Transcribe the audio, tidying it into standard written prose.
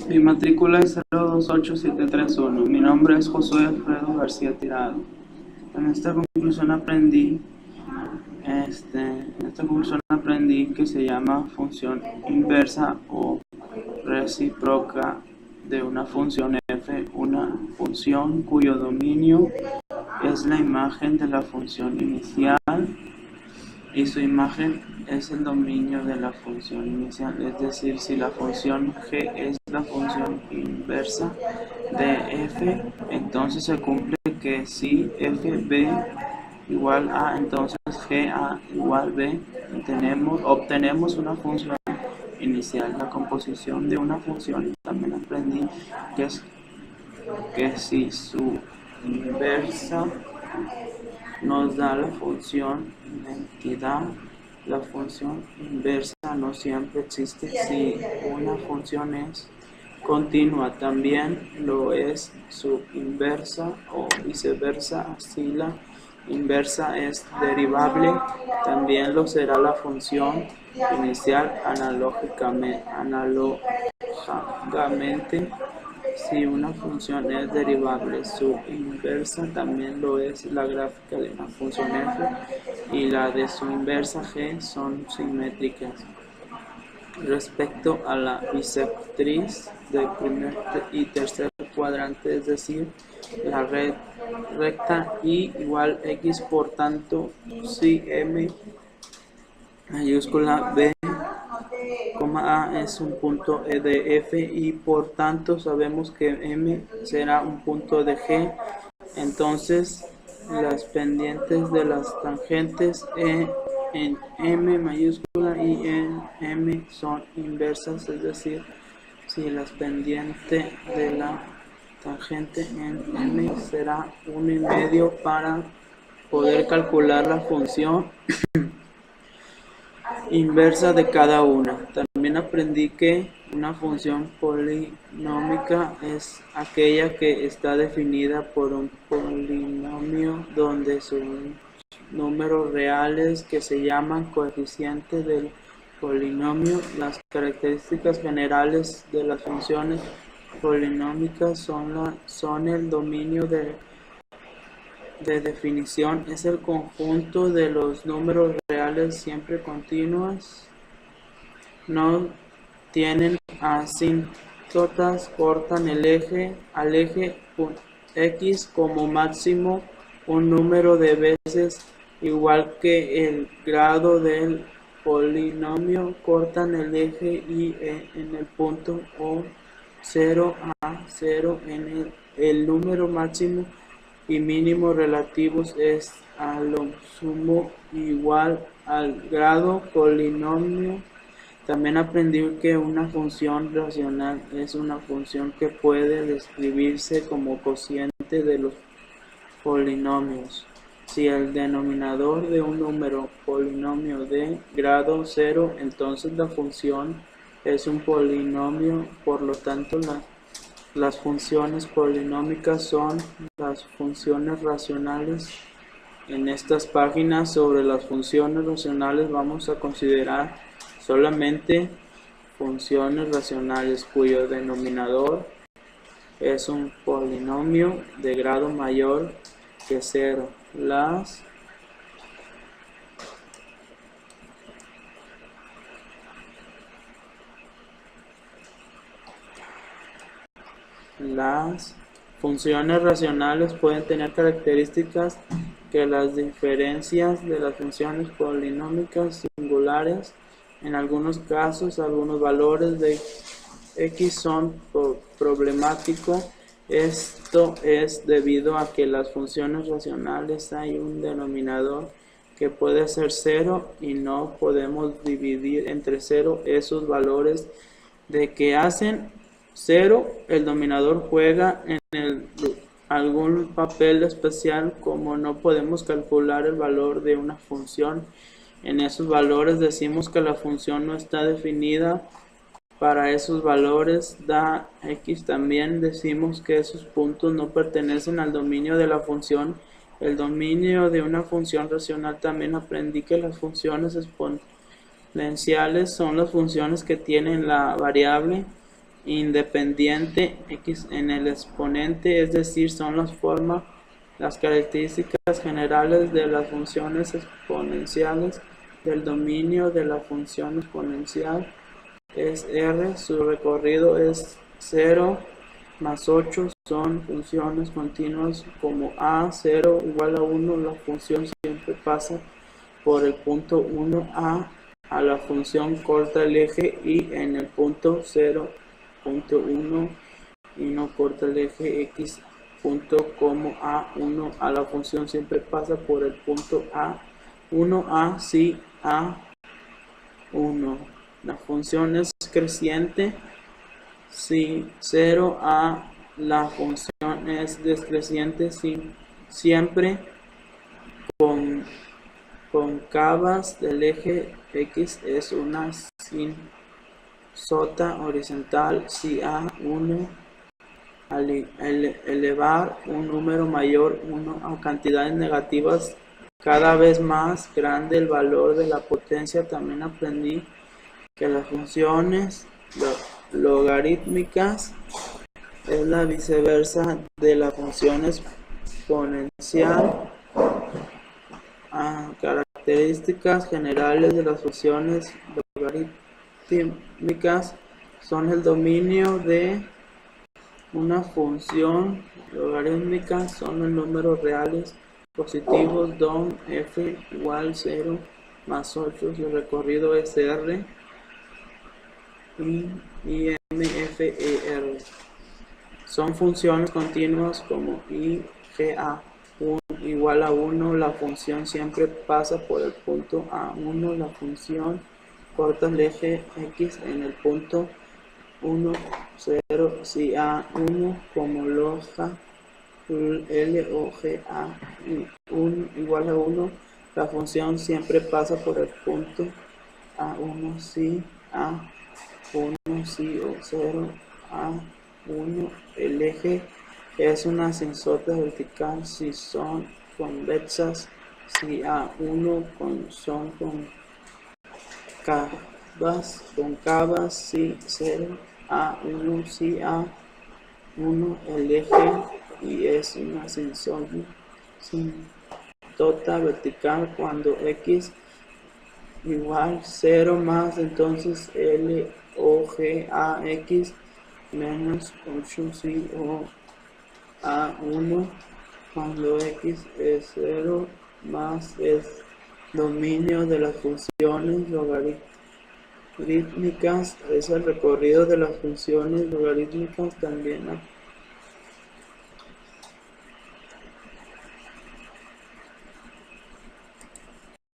Mi matrícula es 028731. Mi nombre es Josué Alfredo García Tirado. En esta conclusión aprendí que se llama función inversa o recíproca de una función f, una función cuyo dominio es la imagen de la función inicial y su imagen es el dominio de la función inicial. Es decir, si la función g es la función inversa de f, entonces se cumple que si fb igual a, entonces ga igual b, obtenemos una función inicial. La composición de una función también aprendí que es que si su inversa nos da la función identidad, la función inversa no siempre existe si una función es continua, también lo es su inversa o viceversa. Si la inversa es derivable, también lo será la función inicial. Analógicamente, si una función es derivable, su inversa también lo es. La gráfica de una función f y la de su inversa g son simétricas. Respecto a la bisectriz del primer y tercer cuadrante, es decir, la recta y igual x, por tanto, si m mayúscula b, a es un punto de f y por tanto sabemos que m será un punto de g, entonces las pendientes de las tangentes en m mayúscula y en m son inversas, es decir, si las pendientes de la tangente en m será 1,5 para poder calcular la función inversa de cada una. También aprendí que una función polinómica es aquella que está definida por un polinomio donde son números reales que se llaman coeficientes del polinomio. Las características generales de las funciones polinómicas son el dominio de definición es el conjunto de los números reales siempre continuos, no tienen asíntotas, cortan el eje al eje x como máximo un número de veces igual que el grado del polinomio, cortan el eje y en el punto o 0 a 0 en el número máximo y mínimo relativos es a lo sumo igual al grado polinomio. También aprendí que una función racional es una función que puede describirse como cociente de los polinomios. Si el denominador de un número polinomio de grado 0, entonces la función es un polinomio, por lo tanto las funciones polinómicas son las funciones racionales. En estas páginas sobre las funciones racionales vamos a considerar solamente funciones racionales cuyo denominador es un polinomio de grado mayor que 0. Las funciones racionales pueden tener características que las diferencias de las funciones polinómicas singulares. En algunos casos, algunos valores de x son problemáticos. Esto es debido a que las funciones racionales hay un denominador que puede ser 0 y no podemos dividir entre 0 esos valores de que hacen 0. El denominador juega en algún papel especial, como no podemos calcular el valor de una función. En esos valores decimos que la función no está definida. Para esos valores da x, también decimos que esos puntos no pertenecen al dominio de la función. El dominio de una función racional, también aprendí que las funciones exponenciales son las funciones que tienen la variable independiente x en el exponente, es decir, son las características generales de las funciones exponenciales del dominio de la función exponencial es R, su recorrido es 0 más 8, son funciones continuas como a 0 igual a 1, la función siempre pasa por el punto 1a la función corta el eje y en el punto 0.1 y no corta el eje x punto como a1 a la función siempre pasa por el punto a1a si a1. La función es creciente si 0a la función es decreciente siempre con cóncavas del eje x es una sinsota horizontal si a1 al elevar un número mayor 1 a cantidades negativas cada vez más grande el valor de la potencia. También aprendí que las funciones logarítmicas es la viceversa de la función exponencial. Características generales de las funciones logarítmicas son el dominio de una función logarítmica, son los números reales positivos dom f igual 0 más 8, su recorrido es r y mfer. Son funciones continuas como IGA igual a 1, la función siempre pasa por el punto A1, la función corta el eje X en el punto 1, 0, si A1 como loja LOGA 1 igual a 1, la función siempre pasa por el punto A1, si A1, si o 0, A1, el eje es una sinsota vertical si son convexas, si A1 son concavas, si 0, A1, si A1, el eje y es una sinsota vertical cuando X igual 0 más, entonces LOGAX menos 8 si o A1 cuando X es 0 más es dominio de las funciones logarítmicas, es el recorrido de las funciones logarítmicas. También